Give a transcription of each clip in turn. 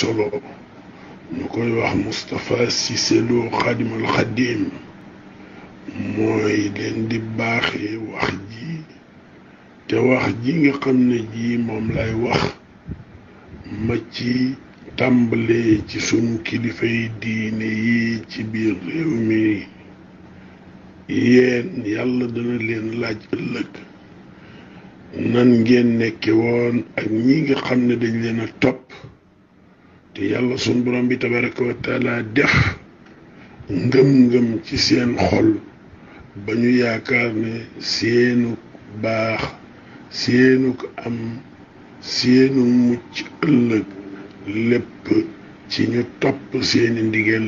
solo ñu koy wax Moustapha Cissé Lo Xaadimal Xaadim mooy leen di baaxee wax ji te wax ji nga xam ne ji moom lay wax ma ci tàmbalee ci sunu kilifay diine yi ci biir réew mi yéen yàlla dana leen laaj ëllëg nan ngeen nekke woon ak ñi nga xam ne dañ leen a topp te yàlla sunu borom bi tabaraka wa taala def ngëm-ngëm ci seen xol ba ñu yaakaar ne seenu baax seenu am seenu mucc ëllëg lépp ci ñu topp seeni ndigal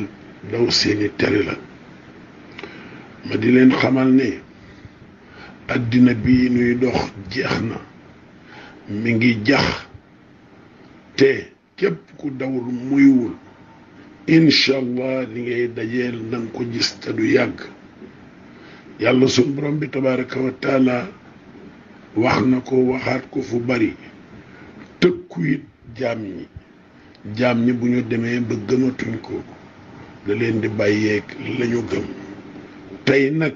daw seeni tere la ma di leen xamal ne àddina bii nuy dox jeex na mi ngi jax te képp ku dawul muywul incha allah li ngay dajeel nanga ko gis te du yàgg yàlla sun borom bi tabaraka wa taala wax na ko waxaat ko fu bari tëkku it jaam ñi bu ñu demee ba gëmatuñ ko da leen di bàyyeeg lañu gëm tey nag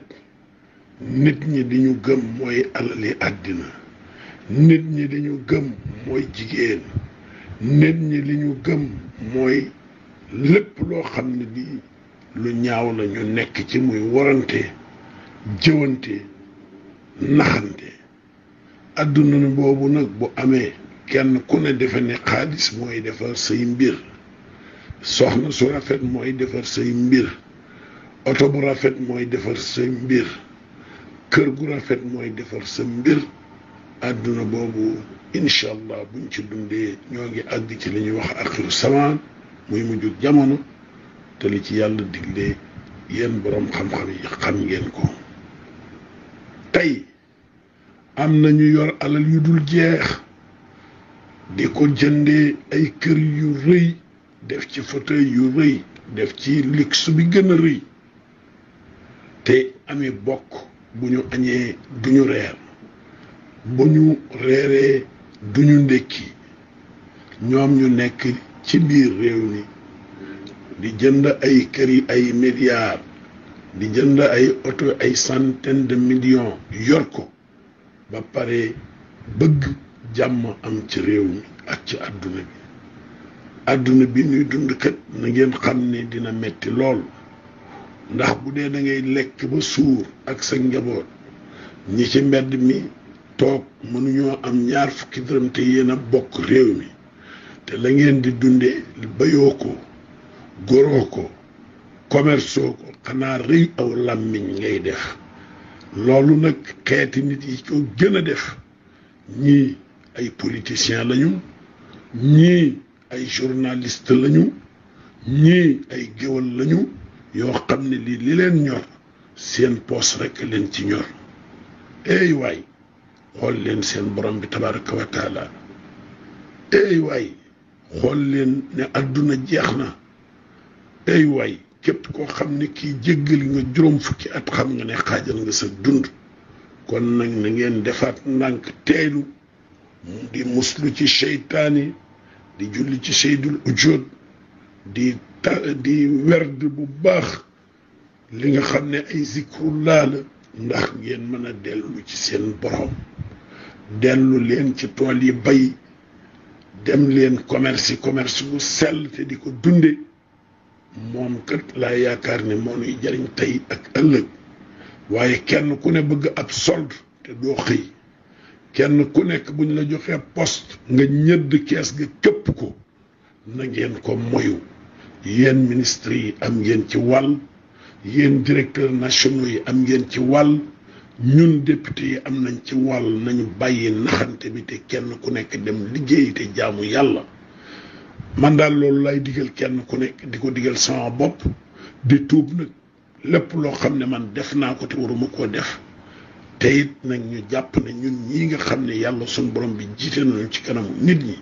nit ñi di ñu gëm mooy alali àddina nit ñi di ñu gëm mooy jigéen nit ñi li ñu gëm mooy lépp loo xam ne di lu ñaaw la ñu nekk ci muy warante jëwante naxante àdduna boobu nag bu amee kenn ku ne defe ne xaalis mooy defar say mbir soxna su rafet mooy defar say mbir oto bu rafet mooy defar say mbir kër gu rafet mooy defar sa mbir àdduna boobu incha allah buñ ci dundee ñoo ngi àgg ci li ñuy wax axiru samaan muy mujjug jamono te li ci yàlla diglee yéen boroom xam-xam yi xam ngeen ko tey am na ñu yor alal yu dul jeex di ko jëndee ay kër yu rëy def ci fauteuil yu rëy def ci luxe bi gën a rëy te ami bokk bu ñu añee duñu reer bu ñu reeree duñu ndékki ñoom ñu nekk ci biir réew mi di jënd ay kër yi ay milliards di jënd ay oto ay centaines de millions yor ko ba pare bëgg jàmm am ci réew mi ak ci àdduna bi ñuy dund kat na ngeen xam ne dina metti lool ndax bu dee da ngay lekk ba suur ak sa njaboot ñi ci mbedd mi toog mënuñoo am ñaar fukki dërëm te yéen a bokk réew mi te la ngeen di dundee bayoo ko goroo ko commerceoo ko xanaa rëy aw làmmiñ ngay def loolu nag xeeti nit yi ko gën a def ñii ay politiciens lañu ñii ay journaliste lañu ñii ay géwal lañu yoo xam ne li leen ñor seen poos rekk leen ci ñor ey waay xool leen seen borom bi tabaraka wa taala ey waay xool leen ne àdduna jeex na ey waay képp koo xam ne kii jéggali nga juróom fukki at xam nga ne xaajal nga sa dund kon nag na ngeen defaat ndànk teelu di muslu ci seytaane di julli ci seydul ujood di werd bu baax li nga xam ne ay zikrullah la ndax ngeen mën a dellu ci seen borom dellu leen ci tool yi bay dem leen commerce bu sell te di ko dunde moom kat laa yaakaar ne moo nuy jariñ tey ak ëllëg waaye kenn ku ne bëgg ab solde te doo xëy kenn ku nekk buñ la joxee poste nga ñëdd kees ga képp ko na ngeen ko moyu yéen ministre yi am ngeen ci wàll yéen directeurs nationaux yi am ngeen ci wàll ñun député yi am nañ ci wàll nañu bàyyi naxante bi te kenn ku nekk dem liggéey te jaamu yàlla man daal loolu lay digal kenn ku nekk di ko digal sama bopp di tuub nag lépp loo xam ne man def naa ko te waruma koo def te it nag ñu jàpp ne ñun ñii nga xam ne yàlla suñ borom bi jiite nañu ci kanamu nit ñi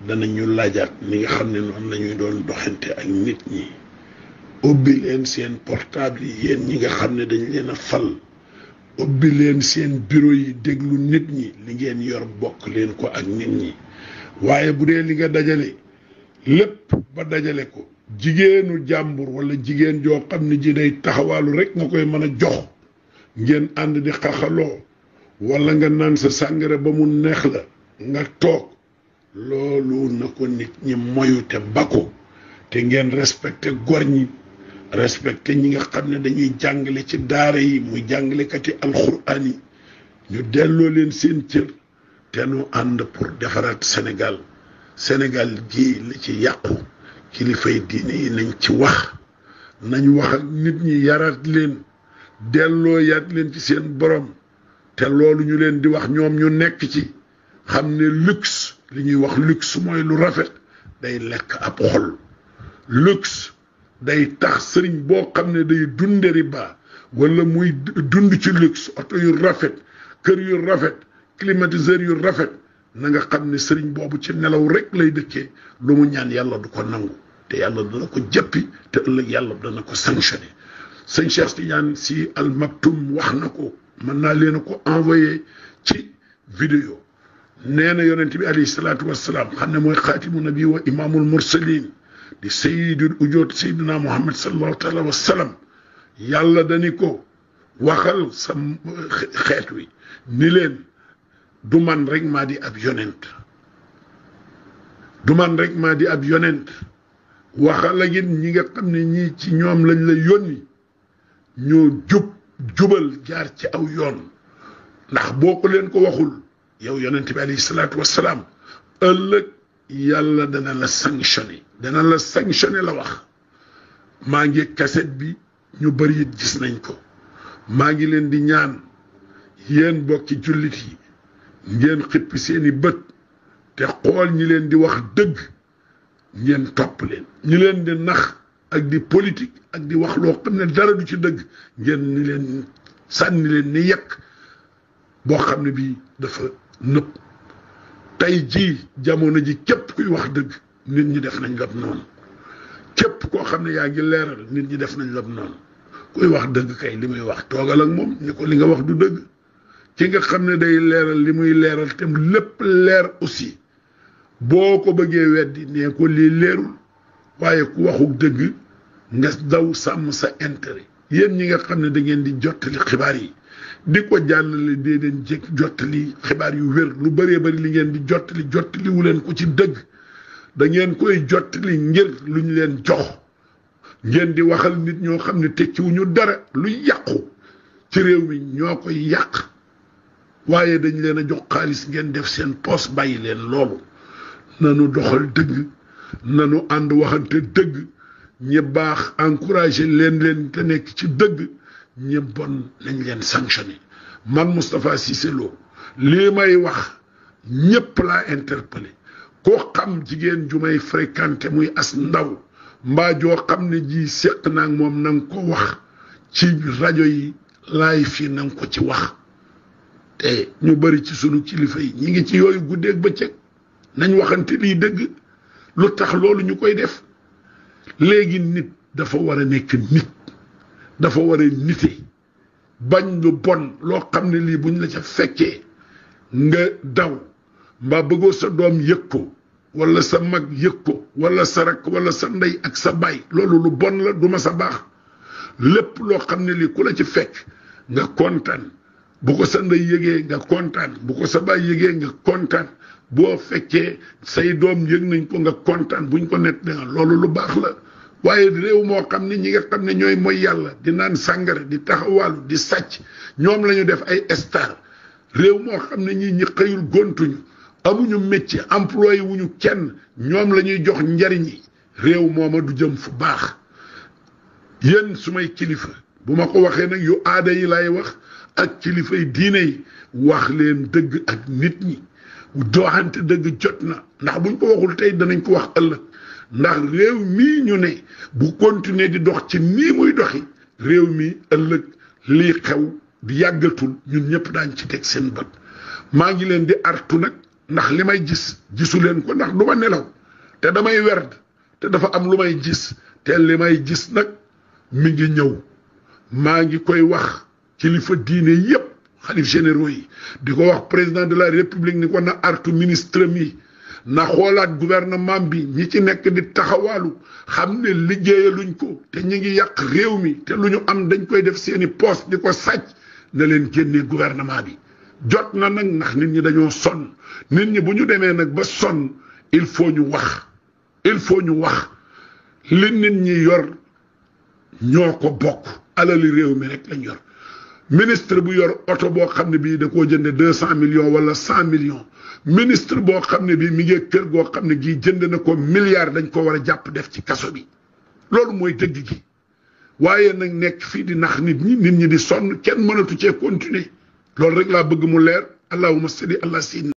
danañu laajaat ni nga xam ne noonu la ñuy doon doxante ak nit ñi ubbi leen seen portable yi yéen ñi nga xam ne dañ leen a fal ubbi leen seen bureau yi déglu nit ñi li ngeen yor bokk leen ko ak nit ñi waaye bu dee li nga dajale lépp ba dajale ko jigéenu jàmbur wala jigéen joo xam ne ji day taxawaalu rek nga koy mën a jox ngeen ànd di xaxaloo wala nga naan sa sàngara ba mu neex la nga toog loolu na ko nit ñi moyu te bako te ngeen respecté gor ñi respecté ñi nga xam ne dañuy jàngale ci daara yi muy jàngalekati alxuraan yi ñu delloo leen seen cër te nu ànd pour defaraat Sénégal gi li ci yàqu kilifay diine yi nañ ci wax nañ wax ak nit ñi yaraat leen delloo yaat leen ci seen borom te loolu ñu leen di wax ñoom ñu nekk ci xam ne luxe li ñuy wax luxe mooy lu rafet day lekk ab xol luxe day tax sëriñ boo xam ne day dunde riba wala muy dund ci luxe oto yu rafet kër yu rafet climatiseur yu rafet na nga xam ne sëriñ boobu ci nelaw rek lay dëkkee lu mu ñaan yàlla du ko nangu te yàlla dana ko jëppi te ëllëg yàlla dana ko sanctionné sëñ Cheikh Tidiane Sy Al Maktoum wax na ko mën naa leen a ko envoyé ci vidéo nee na yonent bi alayhi salaatu wassalaam xam ne mooy xaatimu nabi wa imaamul mursalin di sayyidul ujoot sayyidina Muhammad sallallahu taala wa sallam yàlla dani ko waxal sa xeet wi ni leen du man rek maa di ab yonent du man rek maa di ab yonent waxal ak ñi nga xam ne ñii ci ñoom lañ la yónni ñoo jubal jaar ci aw yoon ndax boo ko leen ko waxul yow yonent bi alayhi salaatu wassalaam ëllëg yàlla dana la sanctionné la wax maa ngi kaset bi ñu bari it gis nañ ko maa ngi leen di ñaan yéen bokki jullit yi ngeen xippi seeni bët te xool ñi leen di wax dëgg ngeen topp leen ñi leen di nax ak di politique ak di wax loo xam ne dara du ci dëgg ngeen ni leen sànni leen ni yekk boo xam ne bii dafa nëpp tey jii jamono ji képp kuy wax dëgg nit ñi def nañ lab noonu képp koo xam ne yaa ngi leeral nit ñi def nañ lab noonu kuy wax dëgg kay li muy wax toogal ak moom ni ko li nga wax du dëgg ki nga xam ne day leeral li muy leeral te lépp leer aussi boo ko bëggee weddi nee ko lii leerul waaye ku waxuk dëgg nga daw sàmm sa intérêt yéen ñi nga xam ne da ngeen di jottali xibaar yi di ko jàllale dee leen jekk jottali xibaar yu wér lu bëree bëri li ngeen di jottali wu leen ko ci dëgg da ngeen koy jottali ngir lu ñu leen jox ngeen di waxal nit ñoo xam ne tekkiwuñu dara lu yàqu ci réew mi ñoo koy yàq waaye dañ leen a jox xaalis ngeen def seen poos bàyyi leen loolu nanu doxal dëgg nanu ànd waxante dëgg ñi baax encouragé leen te nekk ci dëgg ñi bon nañ leen sanctionné man Moustapha Cissé Lo lii may wax ñépp laa interpellé koo xam jigéen ju may fréquenté muy as ndaw mbaa joo xam ne ji séq naag moom na nga ko wax ci rajo yi laay fii na nga ko ci wax te ñu bari ci sunu kilifa yi ñi ngi ci yooyu guddeeg bëccëg nañ waxante lii dëgg lu tax loolu ñu koy def léegi nit dafa war a nekk nit dafa war a nite bañ lu bon loo xam ne lii buñ la ca fekkee nga daw mbaa bëggoo sa doom yëg ko wala sa mag yëg ko wala sa rakk wala sa ndey ak sa baay loolu lu bon la du ma sa baax lépp loo xam ne lii ku la ci fekk nga kontaan bu ko sa ndey yëgee nga kontaan bu ko sa baay yëgee nga kontaan boo fekkee say doom yëg nañ ko nga kontaan buñ ko net nga loolu lu baax la waaye réew moo xam ne ñi nga xam ne ñooy mooy yàlla di naan sàngara di taxawaalu di sàcc ñoom la ñu def ay star réew moo xam ne ñi xëyul gontuñu amuñu métier employé wuñu kenn ñoom la ñuy jox njariñ yi réew mooma du jëm fu baax yéen sumay kilifa bu ma ko waxee nag yu aada yi lay wax ak kilifay diine yi wax leen dëgg ak nit ñi doxante dëgg jot na ndax buñ ko waxul tey danañ ko wax ëllëg ndax réew mii ñu ne bu continuer di dox ci nii muy doxi réew mi ëllëg lii xew di yàggatul ñun ñëpp daañ ci teg seen bët maa ngi leen di artu nag ndax li may gisu leen ko ndax du ma nelaw te damay werd te dafa am lu may gis te li may gis nag mi ngi ñëw maa ngi koy wax kilifa diine yépp xalif généraux yi di ko wax président de la république ni ko na artu ministre mi na xoolaat gouvernement bi ñi ci nekk di taxawaalu xam ne liggéeyaluñ ko te ñi ngi yàq réew mi te lu ñu am dañ koy def seeni poste di ko sàcc na leen génnee gouvernement bi jot na nag ndax nit ñi dañoo sonn nit ñi bu ñu demee nag ba sonn il faut ñu wax li nit ñi yor ñoo ko bokk alali réew mi rek lañ yor ministre bu yor oto boo xam ne bii da koo jënde 200 millions wala 100 millions ministre boo xam ne bii mi ngi kër goo xam ne gii jënd na ko milliard dañ ko war a jàpp def ci kaso bi loolu mooy dëgg gi waaye nag nekk fii di nax nit ñi di sonn kenn mënatu cee continuer loolu rek laa bëgg mu leer allahumma salli ala sayyidina